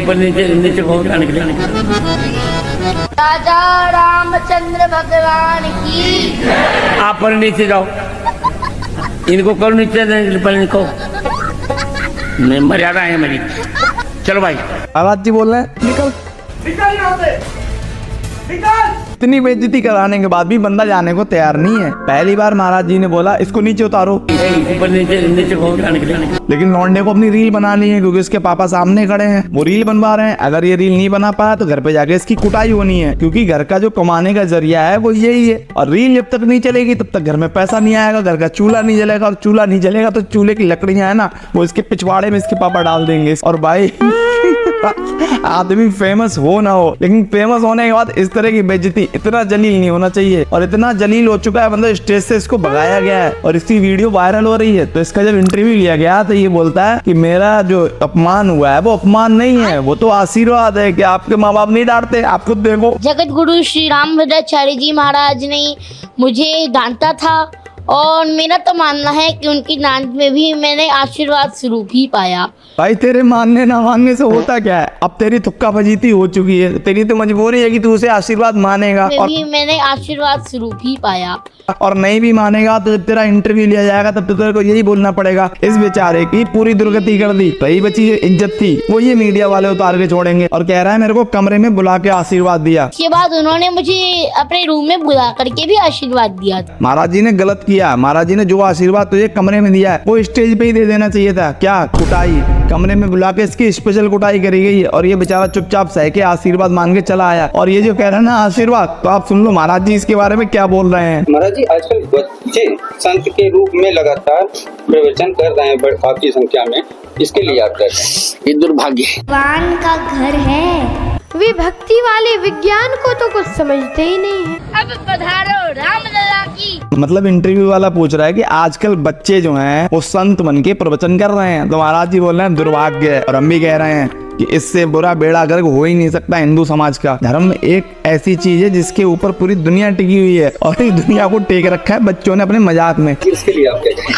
ऊपर नीचे नीचे राजा रामचंद्र भगवान की। आप पर नीचे जाओ, इनको करो नीचे, पर इनको मर्यादा है मेरी। चलो भाई। महाराज जी बोल रहे हैं निकल निकल यहाँ से, निकल। इतनी बेइज्जती कराने के बाद भी बंदा जाने को तैयार नहीं है। पहली बार महाराज जी ने बोला इसको नीचे उतारो, ऊपर नीचे नीचे लेकिन लौंडे को अपनी रील बनानी है क्योंकि उसके पापा सामने खड़े हैं, वो रील बनवा रहे हैं। अगर ये रील नहीं बना पाया तो घर पे जाके इसकी कुटाई होनी है, क्योंकि घर का जो कमाने का जरिया है वो यही है। और रील जब तक नहीं चलेगी तब तक घर में पैसा नहीं आएगा, घर का चूल्हा नहीं जलेगा, और चूल्हा नहीं जलेगा तो चूल्हे की लकड़ियां है ना वो इसके पिछवाड़े में इसके पापा डाल देंगे। और भाई आदमी फेमस हो ना हो, लेकिन फेमस होने के बाद इस तरह की बेइज्जती, इतना जलील नहीं होना चाहिए। और इतना जलील हो चुका है बंदा, स्टेज से इसको भगाया गया है और इसकी वीडियो वायरल हो रही है। तो इसका जब इंटरव्यू लिया गया तो ये बोलता है कि मेरा जो अपमान हुआ है वो अपमान नहीं है, वो तो आशीर्वाद है कि आपके माँ बाप नहीं डांटते। आप खुद देखो, जगत गुरु श्री रामभद्राचार्य जी महाराज ने मुझे डांटा था और मेरा तो मानना है कि उनकी डांट में भी मैंने आशीर्वाद स्वरूप ही पाया। भाई तेरे मानने ना मानने से होता क्या है, अब तेरी तुक्का फजीती हो चुकी है, तेरी तो मजबूरी है कि तू उसे आशीर्वाद मानेगा। और भी मैंने आशीर्वाद स्वरूप ही पाया। और नहीं भी मानेगा तो जब तेरा इंटरव्यू लिया जाएगा तब तो तेरे को यही बोलना पड़ेगा इस बेचारे की पूरी दुर्गति कर दी, रही बची जो इज्जत थी वो ये मीडिया वाले उतार के छोड़ेंगे। और कह रहा है मेरे को कमरे में बुला के आशीर्वाद दिया। इसके बाद उन्होंने मुझे अपने रूम में बुला करके भी आशीर्वाद दिया। महाराज जी ने गलत किया, महाराज जी ने जो आशीर्वाद तुझे कमरे में दिया है वो स्टेज पे ही दे देना चाहिए था। क्या कुटाई, कमरे में बुला के इसकी स्पेशल कुटाई करी गई है और ये बेचारा चुपचाप सह के आशीर्वाद मान के चला आया। और ये जो कह रहा है ना आशीर्वाद, तो आप सुन लो महाराज जी इसके बारे में क्या बोल रहे हैं। महाराज जी आजकल बच्चे संत के रूप में लगातार प्रवचन कर रहे हैं काफी संख्या में, इसके लिए आप क्या कहें? ये दुर्भाग्य भगवान का घर है, वे भक्ति वाले विज्ञान को तो कुछ समझते ही नहीं है। अब पधारो रामलला की। मतलब इंटरव्यू वाला पूछ रहा है कि आजकल बच्चे जो हैं वो संत बन के प्रवचन कर रहे हैं, तो महाराज जी बोल रहे हैं दुर्भाग्य है। और हम भी कह रहे हैं कि इससे बुरा बेड़ा गर्क हो ही नहीं सकता हिंदू समाज का। धर्म एक ऐसी चीज है जिसके ऊपर पूरी दुनिया टिकी हुई है और इस दुनिया को टेक रखा है बच्चों ने अपने मजाक में। इसके लिए आप क्या कहें?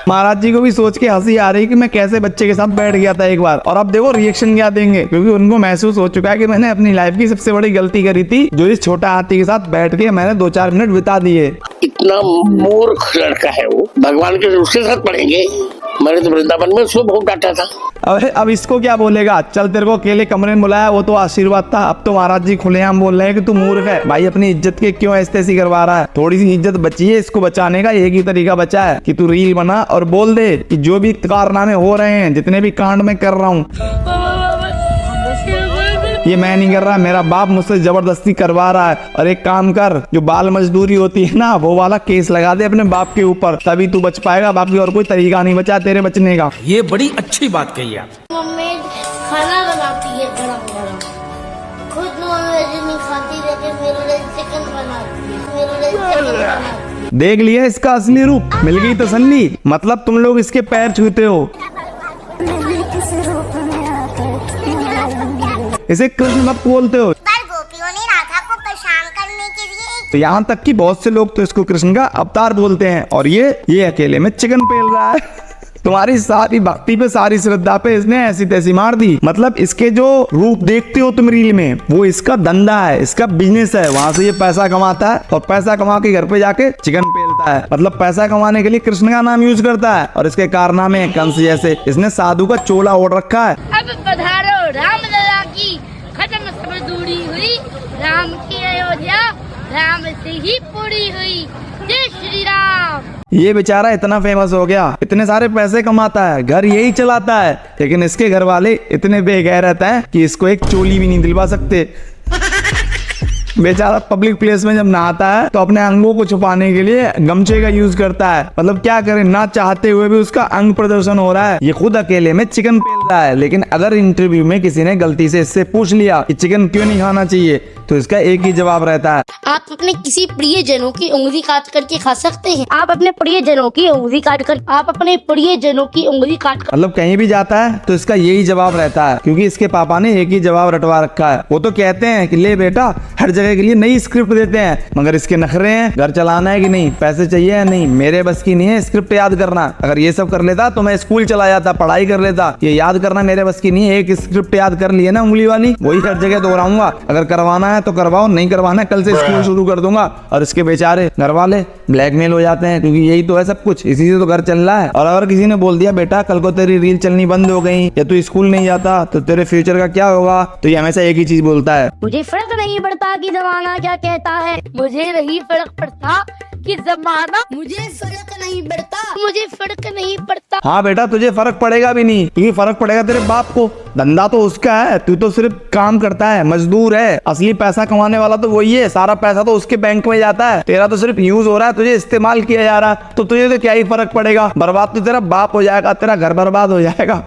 महाराज जी को भी सोच के हंसी आ रही कि मैं कैसे बच्चे के साथ बैठ गया था एक बार, और अब देखो रिएक्शन क्या देंगे, क्योंकि उनको महसूस हो चुका है कि मैंने अपनी लाइफ की सबसे बड़ी गलती करी थी, जो इस छोटा हाथी के साथ बैठ के मैंने 2-4 मिनट बिता दिए। इतना मूर्ख लड़का है वो, भगवान के उसके साथ पढ़ेंगे। मैंने तो वृंदावन में उसको बहुत डांटा था। अब इसको क्या बोलेगा, चल तेरे को अकेले कमरे में बुलाया वो तो आशीर्वाद था। अब तो महाराज जी खुलेआम बोल रहे हैं कि तू मूर्ख है। भाई अपनी इज्जत के क्यों ऐसी करवा रहा है, थोड़ी सी इज्जत बची है, इसको बचाने का एक ही तरीका बचा है कि तू रील बना और बोल दे कि जो भी कारनामे हो रहे हैं, जितने भी कांड में कर रहा हूँ, ये मैं नहीं कर रहा, मेरा बाप मुझसे जबरदस्ती करवा रहा है। और एक काम कर, जो बाल मजदूरी होती है ना वो वाला केस लगा दे अपने बाप के ऊपर, तभी तू बच पाएगा, बाकी और कोई तरीका नहीं बचा तेरे बचने का। ये बड़ी अच्छी बात कही आप। मम्मी खाना बनाती है गरम गरम, खुद नॉनवेज नहीं खाती लेकिन मेरे लिए चिकन बनाती है, मेरे लिए चिकन बनाती है। देख लिया इसका असली रूप, मिल गई तसल्ली। मतलब तुम लोग इसके पैर छूते हो। इसे कृष्ण भक्त बोलते हो। गोपियों ने राधा को परेशान करने के लिए तो यहाँ तक कि बहुत से लोग तो इसको कृष्ण का अवतार बोलते हैं, और ये अकेले में चिकन पेल रहा है। तुम्हारी सारी भक्ति पे, सारी श्रद्धा पे इसने ऐसी तैसी मार दी। मतलब इसके जो रूप देखते हो तुम रील में, वो इसका धंधा है, इसका बिजनेस है। वहां से ये पैसा कमाता है और पैसा कमा के घर पे जाके चिकन पेलता है। मतलब पैसा कमाने के लिए कृष्ण का नाम यूज करता है। और इसके कारनामे हैं कंस जैसे, इसने साधु का चोला ओढ़ रखा है। अब पधारो रामलला की, खत्म सब दूरी हुई, राम की अयोध्या राम से ही पूरी हुई। जय श्री राम। ये बेचारा इतना फेमस हो गया, इतने सारे पैसे कमाता है, घर यही चलाता है, लेकिन इसके घर वाले इतने बेगैरत हैं कि इसको एक चोली भी नहीं दिलवा सकते। बेचारा पब्लिक प्लेस में जब नहाता है तो अपने अंगों को छुपाने के लिए गमछे का यूज करता है। मतलब क्या करे, ना चाहते हुए भी उसका अंग प्रदर्शन हो रहा है। ये खुद अकेले में चिकन पेल रहा है, लेकिन अगर इंटरव्यू में किसी ने गलती से इससे पूछ लिया कि चिकन क्यों नहीं खाना चाहिए, तो इसका एक ही जवाब रहता है। आप अपने किसी प्रियजनों की उंगली काट करके खा सकते हैं? आप अपने प्रियजनों की उंगली काट कर मतलब कहीं भी जाता है तो इसका यही जवाब रहता है, क्योंकि इसके पापा ने एक ही जवाब रटवा रखा है। वो तो कहते हैं कि ले बेटा, हर जगह के लिए नई स्क्रिप्ट देते हैं, मगर इसके नखरे हैं घर चलाना है कि नहीं, पैसे चाहिए या नहीं, मेरे बस की नहीं है स्क्रिप्ट याद करना। अगर ये सब कर लेता तो मैं स्कूल चला जाता, पढ़ाई कर लेता। ये याद करना मेरे बस की नहीं है। एक स्क्रिप्ट याद कर लिए ना उंगली वाली, वही हर जगह दोहराऊंगा। अगर करवाना है तो करवाओ, नहीं करवाना है कल से स्कूल शुरू कर दूंगा। और इसके बेचारे घर वाले ब्लैकमेल हो जाते हैं, क्योंकि यही तो है सब कुछ, इसी से तो घर चल रहा है। और अगर किसी ने बोल दिया बेटा कल को तेरी रील चलनी बंद हो गई या तू स्कूल नहीं जाता तो तेरे फ्यूचर का क्या होगा, तो ये हमेशा एक ही चीज बोलता है, मुझे फर्क नहीं पड़ता कि जमाना क्या कहता है, मुझे नहीं फर्क पड़ता कि जमाना, मुझे फर्क नहीं पड़ता। हाँ बेटा तुझे फर्क पड़ेगा भी नहीं, क्योंकि फर्क पड़ेगा तेरे बाप को। धंधा तो उसका है, तू तो सिर्फ काम करता है, मजदूर है। असली पैसा कमाने वाला तो वही है, सारा पैसा तो उसके बैंक में जाता है। तेरा तो सिर्फ यूज हो रहा है, तुझे इस्तेमाल किया जा रहा है, तो तुझे तो क्या ही फर्क पड़ेगा। बर्बाद तो तेरा बाप हो जाएगा, तेरा घर बर्बाद हो जाएगा।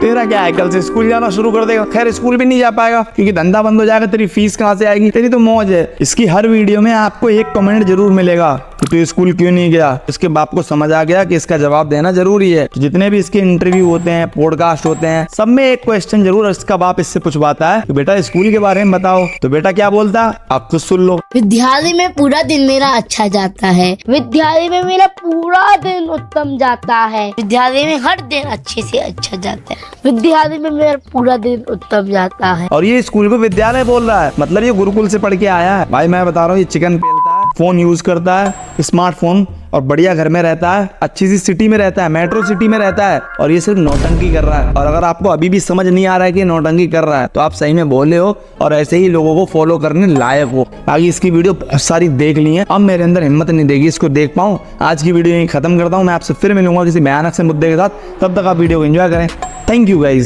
तेरा क्या है, कल से स्कूल जाना शुरू कर देगा। खैर स्कूल भी नहीं जा पाएगा क्योंकि धंधा बंद हो जाएगा, तेरी फीस कहाँ से आएगी, तेरी तो मौज है। इसकी हर वीडियो में आपको एक कमेंट जरूर मिलेगा कि तू स्कूल क्यों नहीं गया। इसके बाप को समझ आ गया कि इसका जवाब देना जरूरी है। तो जितने भी इसके इंटरव्यू होते हैं, पॉडकास्ट होते हैं, सब में एक क्वेश्चन जरूर इसका बाप इससे पूछवाता है कि बेटा स्कूल के बारे में बताओ। तो बेटा क्या बोलता है आप खुद सुन लो। विद्यालय में पूरा दिन मेरा अच्छा जाता है, विद्यालय में मेरा पूरा दिन उत्तम जाता है, विद्यालय में हर दिन अच्छे से अच्छा जाता है, विद्यालय में मेरा पूरा दिन उत्तम जाता है। और ये स्कूल को विद्यालय बोल रहा है, मतलब ये गुरुकुल से पढ़ के आया है। भाई मैं बता रहा हूँ, ये चिकन पेलता है, फोन यूज करता है, स्मार्टफोन, और बढ़िया घर में रहता है, अच्छी सी सिटी में रहता है, मेट्रो सिटी में रहता है, और ये सिर्फ नौटंकी कर रहा है। और अगर आपको अभी भी समझ नहीं आ रहा है कि नौटंकी कर रहा है तो आप सही में बोले हो और ऐसे ही लोगों को फॉलो करने लायक हो। आगे इसकी वीडियो बहुत सारी देख ली है, अब मेरे अंदर हिम्मत नहीं देगी इसको देख पाऊं। आज की वीडियो यहीं खत्म करता हूं। मैं आपसे फिर मिलूंगा किसी भयानक से मुद्दे के साथ, तब तक आप वीडियो को एंजॉय करें। Thank you guys.